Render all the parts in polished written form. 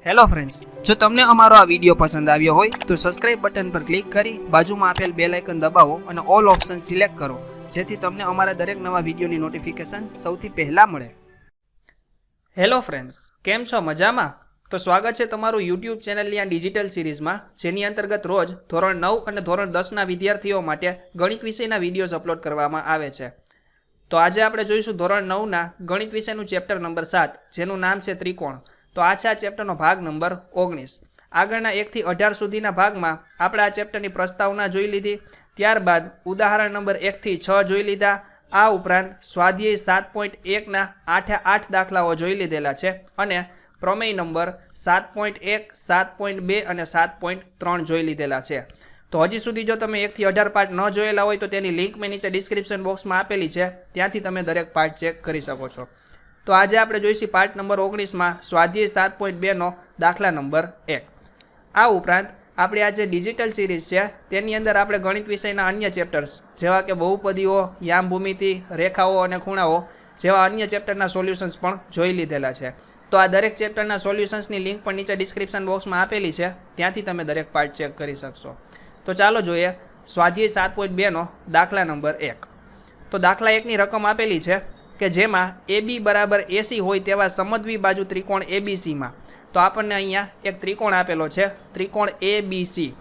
Hello friends, જો તમને અમારો આ વિડીયો પસંદ આવ્યો હોય તો સબસ્ક્રાઇબ બટન પર ક્લિક કરી બાજુમાં આપેલ બેલ આઇકન દબાવો અને ઓલ ઓપ્શન સિલેક્ટ કરો, જેથી તમને અમારા દરેક નવા વિડીયોની નોટિફિકેશન સૌથી પહેલા મળે. હેલો ફ્રેન્ડ્સ, કેમ છો? મજામાં? તો સ્વાગત છે તમારું યુટ્યુબ ચેનલની આ ડિજિટલ સિરીઝમાં, જેની અંતર્ગત રોજ ધોરણ 9 અને ધોરણ 10ના વિદ્યાર્થીઓ માટે ગણિત વિષયના વિડીયોઝ અપલોડ કરવામાં આવે છે. તો આજે આપણે જોઈશું ધોરણ 9ના ગણિત વિષયનું ચેપ્ટર નંબર 7, જેનું નામ છે ત્રિકોણ. તો આ છે આ ચેપ્ટરનો ભાગ નંબર 19. આગળના 1 થી 18 સુધીના ભાગમાં આપણે આ ચેપ્ટરની પ્રસ્તાવના જોઈ લીધી. ત્યારબાદ ઉદાહરણ નંબર 1 થી 6 જોઈ લીધા. આ ઉપરાંત સ્વાધ્યાય 7.1ના 8 દાખલાઓ જોઈ લીધેલા છે અને પ્રમેય નંબર 7.1, 7.2 અને 7.3 જોઈ લીધેલા છે. તો હજી સુધી જો તમે 1 થી 18 પાર્ટ ન જોયેલા હોય તો તેની લિંક મેં નીચે ડિસ્ક્રિપ્શન બોક્સમાં આપેલી છે, ત્યાંથી તમે દરેક પાર્ટ ચેક કરી શકો છો. તો આજે આપણે જોઈશું પાર્ટ નંબર 19માં સ્વાધ્યાય 7.2નો દાખલા નંબર 1. આ ઉપરાંત આપણી આ જે ડિજિટલ સિરીઝ છે તેની અંદર આપણે ગણિત વિષયના અન્ય ચેપ્ટર્સ જેવા કે બહુપદીઓ, યામ ભૂમિતિ, રેખાઓ અને ખૂણાઓ જેવા અન્ય ચેપ્ટરના સોલ્યુશન્સ પણ જોઈ લીધેલા છે. તો આ દરેક ચેપ્ટરના સોલ્યુશન્સની લિંક પણ નીચે ડિસ્ક્રિપ્શન બોક્સમાં આપેલી છે, ત્યાંથી તમે દરેક પાર્ટ ચેક કરી શકશો. તો ચાલો જોઈએ સ્વાધ્યાય 7.2નો દાખલા નંબર 1. તો દાખલા 1ની રકમ આપેલી છે કે જેમાં AB બરાબર AC હોય તેવા સમદ્વિ બાજુ ત્રિકોણ ABCમાં. તો આપણને અહીંયા એક ત્રિકોણ આપેલો છે, ત્રિકોણ ABC.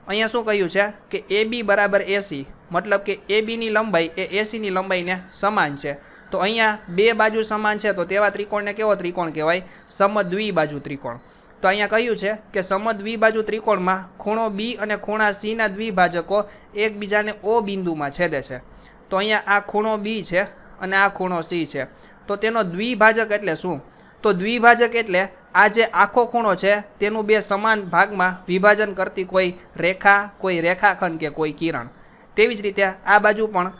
અહીંયા શું કહ્યું છે કે AB બરાબર AC, મતલબ કે ABની લંબાઈ એ ACની લંબાઈને સમાન છે. તો અહીંયા બે બાજુ સમાન છે, તો તેવા ત્રિકોણને કેવો ત્રિકોણ કહેવાય? સમદ્વિબાજુ ત્રિકોણ. તો અહીંયા કહ્યું છે કે સમદ્વિબાજુ ત્રિકોણમાં ખૂણો B અને ખૂણા Cના દ્વિભાજકો એકબીજાને O બિંદુમાં છેદે છે. તો અહીંયા આ ખૂણો B છે અને આ ખૂણો C છે. તો તેનો દ્વિભાજક એટલે શું? તો દ્વિભાજક એટલે આ જે આખો ખૂણો છે તેનું બે સમાન ભાગમાં વિભાજન કરતી કોઈ રેખા, કોઈ રેખાખંડ કે કોઈ કિરણ. તેવી જ રીતે આ બાજુ પણ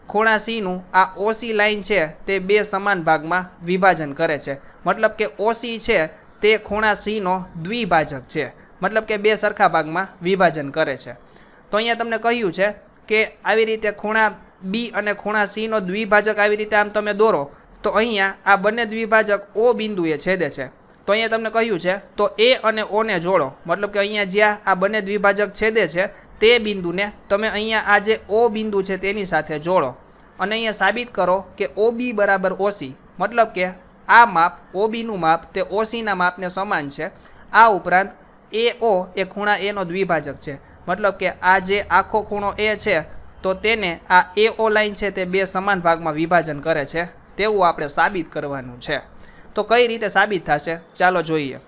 ખૂણા Cનું આ OC લાઈન છે તે બે સમાન ભાગમાં વિભાજન કરે છે. મતલબ કે OC છે તે ખૂણા Cનો દ્વિભાજક છે, મતલબ કે બે સરખા ભાગમાં વિભાજન કરે છે. તો અહીંયા તમને કહ્યું છે કે આવી રીતે ખૂણા B અને ખૂણા Cનો દ્વિભાજક આવી રીતે આમ તમે દોરો તો અહીંયા આ બંને દ્વિભાજક O બિંદુએ છેદે છે. તો અહીંયા તમને કહ્યું છે તો A અને O ને જોડો, મતલબ કે અહીંયા જ્યાં આ બંને દ્વિભાજક છેદે છે તે બિંદુને તમે અહીંયા આ જે O બિંદુ છે તેની સાથે જોડો અને અહીંયા સાબિત કરો કે OB બરાબર OC, મતલબ કે આ માપ OBનું માપ તે OCના માપને સમાન છે. આ ઉપરાંત AO એ ખૂણા Aનો દ્વિભાજક છે, મતલબ કે આ જે આખો ખૂણો A છે તો તેને આ AO લાઈન છે તે બે સમાન ભાગમાં વિભાજન કરે છે, તેવું આપણે સાબિત કરવાનું છે. તો કઈ રીતે સાબિત થશે ચાલો જોઈએ.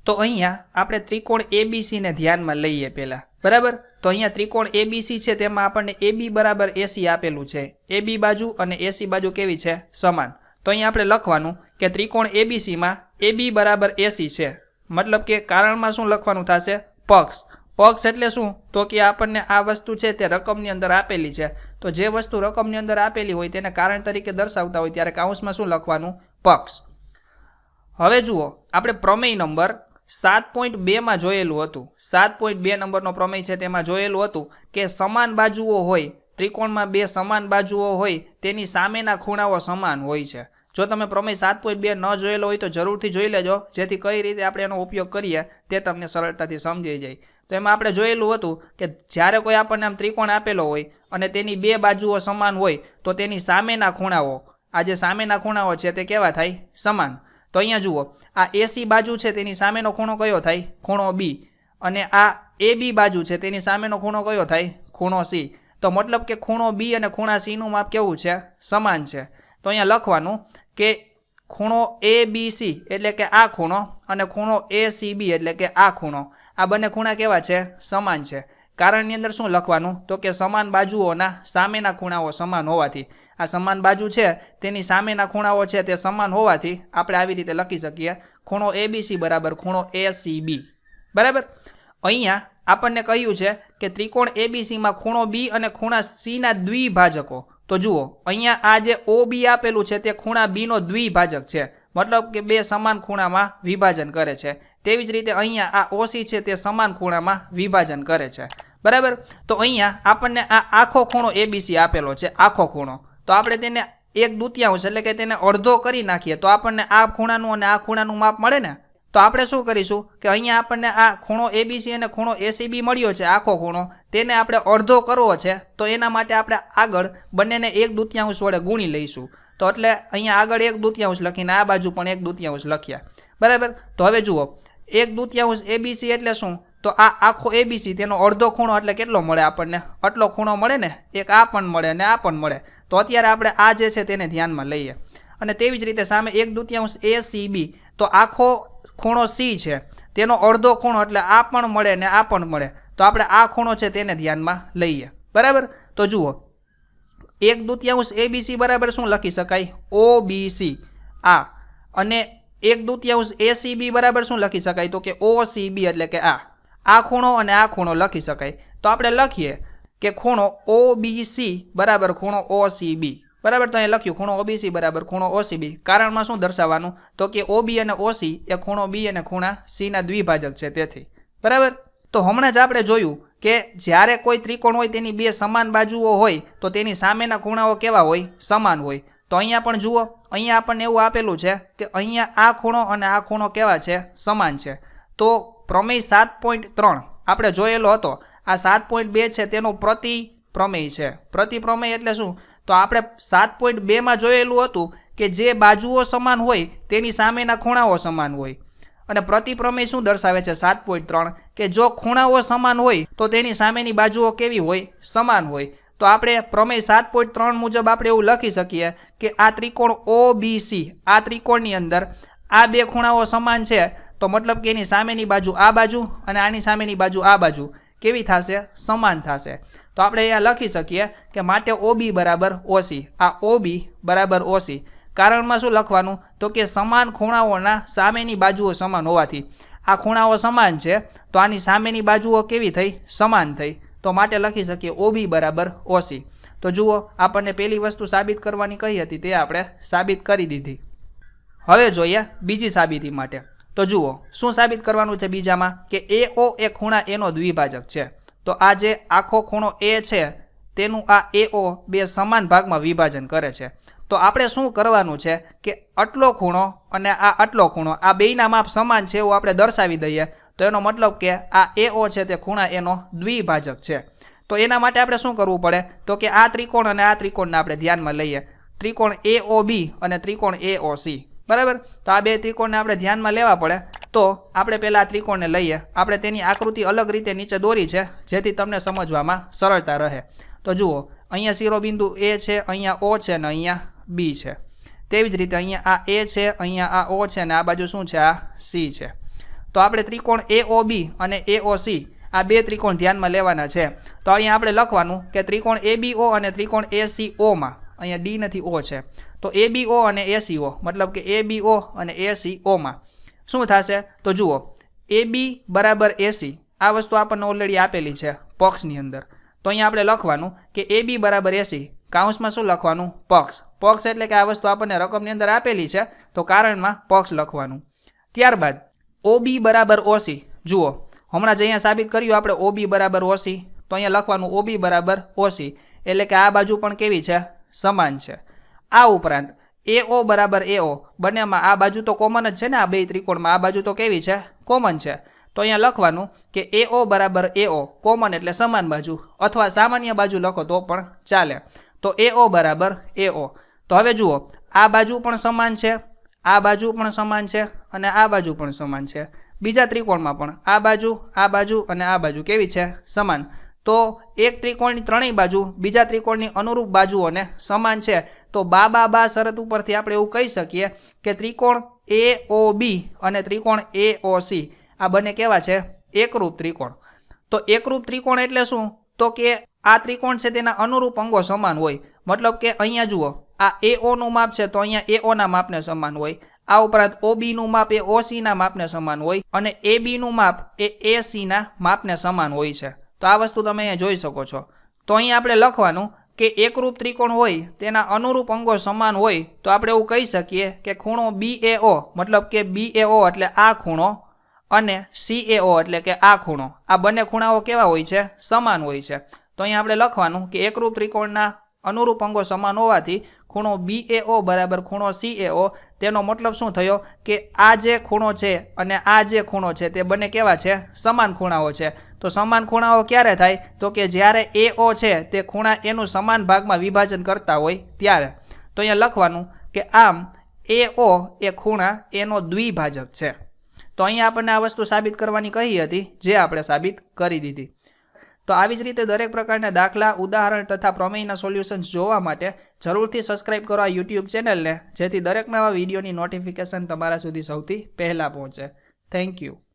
તો અહીંયા આપણે ત્રિકોણ ABCને ધ્યાનમાં લઈએ પહેલાં, બરાબર. તો અહીંયા ત્રિકોણ ABC છે તેમાં આપણને AB બરાબર AC આપેલું છે. AB બાજુ અને AC બાજુ કેવી છે? સમાન. તો અહીંયા આપણે લખવાનું કે ત્રિકોણ ABCમાં AB બરાબર AC છે, મતલબ કે કારણમાં શું લખવાનું થશે? પક્ષ. પક્ષ એટલે શું? તો કે આપણને આ વસ્તુ છે તે રકમની અંદર આપેલી છે, તો જે વસ્તુ રકમની અંદર આપેલી હોય તેને કારણ તરીકે દર્શાવતા હોય ત્યારે કાઉન્સમાં શું લખવાનું? પક્ષ. હવે જુઓ, આપણે પ્રમેય નંબર 7.2માં જોયેલું હતું. 7.2 નંબરનો પ્રમેય છે તેમાં જોયેલું હતું કે સમાન બાજુઓ હોય, ત્રિકોણમાં બે સમાન બાજુઓ હોય તેની સામેના ખૂણાઓ સમાન હોય છે. જો તમે પ્રમેય 7.2 ન જોયેલો હોય તો જરૂરથી જોઈ લેજો, જેથી કઈ રીતે આપણે એનો ઉપયોગ કરીએ તે તમને સરળતાથી સમજાઈ જાય. તો એમાં આપણે જોયેલું હતું કે જ્યારે કોઈ આપણને આમ ત્રિકોણ આપેલો હોય અને તેની બે બાજુઓ સમાન હોય તો તેની સામેના ખૂણાઓ, આ જે સામેના ખૂણાઓ છે તે કેવા થાય? સમાન. તો અહીંયા જુઓ, આ AC બાજુ છે તેની સામેનો ખૂણો કયો થાય? ખૂણો B. અને આ AB બાજુ છે તેની સામેનો ખૂણો કયો થાય? ખૂણો C. તો મતલબ કે ખૂણો B અને ખૂણા Cનું માપ કેવું છે? સમાન છે. તો અહીંયા લખવાનું કે ખૂણો ABC એટલે કે આ ખૂણો અને ખૂણો ACB એટલે કે આ ખૂણો, આ બંને ખૂણા કેવા છે? સમાન છે. કારણની અંદર શું લખવાનું? તો કે સમાન બાજુઓના સામેના ખૂણાઓ સમાન હોવાથી, આ સમાન બાજુ છે તેની સામેના ખૂણાઓ છે તે સમાન હોવાથી આપણે આવી રીતે લખી શકીએ ખૂણો ABC બરાબર ખૂણો ACB. બરાબર. અહીંયા આપણને કહ્યું છે કે ત્રિકોણ ABCમાં ખૂણો B અને ખૂણા Cના દ્વિભાજકો. તો જુઓ, અહીંયા આ જે OB આપેલું છે તે ખૂણા Bનો દ્વિભાજક છે, મતલબ કે બે સમાન ખૂણામાં વિભાજન કરે છે. તેવી જ રીતે અહીંયા આ OC છે તે સમાન ખૂણામાં વિભાજન કરે છે, બરાબર. તો અહીંયા આપણને આ આખો ખૂણો ABC આપેલો છે, આખો ખૂણો. તો આપણે તેને 1/2 એટલે કે તેને અડધો કરી નાખીએ તો આપણને આ ખૂણાનું અને આ ખૂણાનું માપ મળે ને. તો આપણે શું કરીશું કે અહીંયા આપણને આ ખૂણો ABC અને ખૂણો ACB મળ્યો છે, આખો ખૂણો, તેને આપણે અડધો કરવો છે. તો એના માટે આપણે આગળ બંનેને 1/2 વડે ગુણી લઈશું. તો એટલે અહીંયા આગળ 1/2 લખીને આ બાજુ પણ 1/2 લખ્યા, બરાબર. તો હવે જુઓ 1/2 ABC એટલે શું? તો આ આખો ABC તેનો અડધો ખૂણો એટલે કેટલો મળે આપણને? આટલો ખૂણો મળે ને, એક આ પણ મળે અને આ પણ મળે. તો અત્યારે આપણે આ જે છે તેને ધ્યાનમાં લઈએ. અને તેવી જ રીતે સામે 1/2 ACB, તો આખો ખૂણો C છે તેનો અડધો ખૂણો એટલે આ પણ મળે ને આ પણ મળે. તો આપણે આ ખૂણો છે તેને ધ્યાનમાં લઈએ, બરાબર. તો જુઓ 1/2 ABC બરાબર શું લખી શકાય? OBC આ. અને 1/2 ACB બરાબર શું લખી શકાય? તો કે OCB એટલે કે આ ખૂણો અને આ ખૂણો લખી શકાય. તો આપણે લખીએ કે ખૂણો OBC બરાબર ખૂણો OCB, બરાબર. તો અહીં લખ્યું ખૂણો OBC બરાબર ખૂણો OCB. કારણમાં શું દર્શાવવાનું? તો કે OB અને OC એ ખૂણો B અને ખૂણા C ના દ્વિભાજક છે, તેથી, બરાબર. તો હમણાં જ આપણે જોયું કે જ્યારે કોઈ ત્રિકોણ હોય તેની બે સમાન બાજુઓ હોય તો તેની સામેના ખૂણાઓ કેવા હોય? સમાન હોય. તો અહીંયા પણ જુઓ, અહીંયા આપણને એવું આપેલું છે કે અહીંયા આ ખૂણો અને આ ખૂણો કેવા છે? સમાન છે. તો પ્રમેય 7.3 આપણે જોયેલો હતો, આ 7.2 છે તેનો પ્રતિપ્રમેય છે. પ્રતિપ્રમેય એટલે શું? તો આપણે 7.2 માં જોયેલું હતું કે જે બાજુઓ સમાન હોય તેની સામેના ખૂણાઓ સમાન હોય. અને પ્રતિપ્રમેય શું દર્શાવે છે? 7.3 કે જો ખૂણાઓ સમાન હોય તો તેની સામેની બાજુઓ કેવી હોય? સમાન હોય. તો આપણે પ્રમેય 7.3 મુજબ આપણે એવું લખી શકીએ કે આ ત્રિકોણ OBC, આ ત્રિકોણની અંદર આ બે ખૂણાઓ સમાન છે, તો મતલબ કે એની સામેની બાજુ આ બાજુ અને આની સામેની બાજુ આ બાજુ કેવી થશે? સમાન થશે. તો આપણે અહીંયા લખી શકીએ કે માટે OB બરાબર OC, આ OB બરાબર OC. કારણમાં શું લખવાનું? તો કે સમાન ખૂણાઓના સામેની બાજુઓ સમાન હોવાથી આ ખૂણાઓ સમાન છે તો આની સામેની બાજુઓ કેવી થઈ? સમાન થઈ. તો માટે લખી શકીએ OB બરાબર OC. તો જુઓ આપણને પહેલી વસ્તુ સાબિત કરવાની કહી હતી તે આપણે સાબિત કરી દીધી. હવે જોઈએ બીજી સાબિતી માટે. તો જુઓ શું સાબિત કરવાનું છે બીજામાં? કે AO એ ખૂણા A નો દ્વિભાજક છે. તો આ જે આખો ખૂણો A છે તેનું આ AO બે સમાન ભાગમાં વિભાજન કરે છે. તો આપણે શું કરવાનું છે કે આટલો ખૂણો અને આ આટલો ખૂણો આ બેયના માપ સમાન છે એવું આપણે દર્શાવી દઈએ. તો એનો મતલબ કે આ AO છે તે ખૂણા A નો દ્વિભાજક છે. તો એના માટે આપણે શું કરવું પડે? તો કે આ ત્રિકોણ અને આ ત્રિકોણને આપણે ધ્યાનમાં લઈએ. ત્રિકોણ AOB અને ત્રિકોણ AOC, બરાબર. તો આ બે ત્રિકોણને આપણે ધ્યાનમાં લેવા પડે. તો આપણે પહેલા આ ત્રિકોણને લઈએ. આપણે તેની આકૃતિ અલગ રીતે નીચે દોરી છે જેથી તમને સમજવામાં સરળતા રહે. તો જુઓ અહીંયા શિરોબિંદુ A છે, અહીંયા O છે અને અહીંયા B છે. તેવી જ રીતે અહીંયા આ A છે, અહીંયા આ O છે અને આ બાજુ શું છે? આ C છે. તો આપણે ત્રિકોણ AOB અને AOC આ બે ત્રિકોણ ધ્યાનમાં લેવાના છે. તો અહીંયા આપણે લખવાનું કે ત્રિકોણ ABO અને ત્રિકોણ ACO માં, અહીંયા D નથી O છે, તો ABO અને ACO મતલબ કે ABO અને ACO માં શું થશે? તો જુઓ AB બરાબર AC, આ વસ્તુ આપણને ઓલરેડી આપેલી છે પક્ષની અંદર. તો અહીંયા આપણે લખવાનું કે AB બરાબર AC, કાઉન્સમાં શું લખવાનું? પક્ષ. પક્ષ એટલે કે આ વસ્તુ આપણને રકમની અંદર આપેલી છે તો કારણમાં પક્ષ લખવાનું. ત્યારબાદ OB બરાબર OC. જુઓ હમણાં જ અહીંયા સાબિત કર્યું આપણે OB બરાબર OC, તો અહીંયા લખવાનું OB બરાબર OC એટલે કે આ બાજુ પણ કેવી છે? સમાન છે. આ ઉપરાંત AO બરાબર AO, બંનેમાં આ બાજુ તો કોમન જ છે ને, આ બે ત્રિકોણમાં આ બાજુ તો કેવી છે? કોમન છે. તો અહીંયા લખવાનું કે AO બરાબર AO, કોમન એટલે સમાન બાજુ, અથવા સામાન્ય બાજુ લખો તો પણ ચાલે. તો AO બરાબર AO. તો હવે જુઓ આ બાજુ પણ સમાન છે, આ બાજુ પણ સમાન છે અને આ બાજુ પણ સમાન છે. બીજા ત્રિકોણમાં પણ આ બાજુ અને આ બાજુ કેવી છે? સમાન. તો એક ત્રિકોણની ત્રણેય બાજુ બીજા ત્રિકોણની અનુરૂપ બાજુઓને સમાન છે. તો બા શરત ઉપરથી આપણે એવું કહી શકીએ કે ત્રિકોણ AOB અને ત્રિકોણ AOC આ બંને કેવા છે? એકરૂપ ત્રિકોણ. તો એકરૂપ ત્રિકોણ એટલે શું? તો કે આ ત્રિકોણ છે તેના અનુરૂપ અંગો સમાન હોય. મતલબ કે અહીંયા જુઓ આ AO નું માપ છે તો અહીંયા AO ના માપને સમાન હોય. આ ઉપરાંત OB નું માપ એ OC ના માપને સમાન હોય અને AB નું માપ એ AC ના માપને સમાન હોય છે. તો આ વસ્તુ તમે અહીંયા જોઈ શકો છો. તો અહીંયા આપણે લખવાનું કે એકરૂપ ત્રિકોણ હોય તેના અનુરૂપ અંગો સમાન હોય તો આપણે એવું કહી શકીએ કે ખૂણો BAO મતલબ કે BAO એટલે આ ખૂણો અને CAO એટલે કે આ ખૂણો, આ બંને ખૂણાઓ કેવા હોય છે? સમાન હોય છે. તો અહીંયા આપણે લખવાનું કે એકરૂપ ત્રિકોણના અનુરૂપ અંગો સમાન હોવાથી ખૂણો BAO બરાબર ખૂણો CAO, તેનો મતલબ શું થયો કે આ જે ખૂણો છે અને આ જે ખૂણો છે તે બંને કેવા છે? સમાન ખૂણાઓ છે. તો સમાન ખૂણાઓ ક્યારે થાય? તો કે જ્યારે AO છે તે ખૂણા એનું સમાન ભાગમાં વિભાજન કરતા હોય ત્યારે. તો અહીંયા લખવાનું કે આમ AO એ ખૂણા એનો દ્વિભાજક છે. તો અહીંયા આપણને આ વસ્તુ સાબિત કરવાની કહી હતી, જે આપણે સાબિત કરી દીધી. તો આવી જ રીતે દરેક પ્રકારના દાખલા, ઉદાહરણ તથા પ્રમેયના સોલ્યુશન્સ જોવા માટે જરૂરથી સબસ્ક્રાઇબ કરો આ YouTube ચેનલને, જેથી દરેક નવા વિડીયોની નોટિફિકેશન તમારા સુધી સૌથી પહેલાં પહોંચે. Thank you.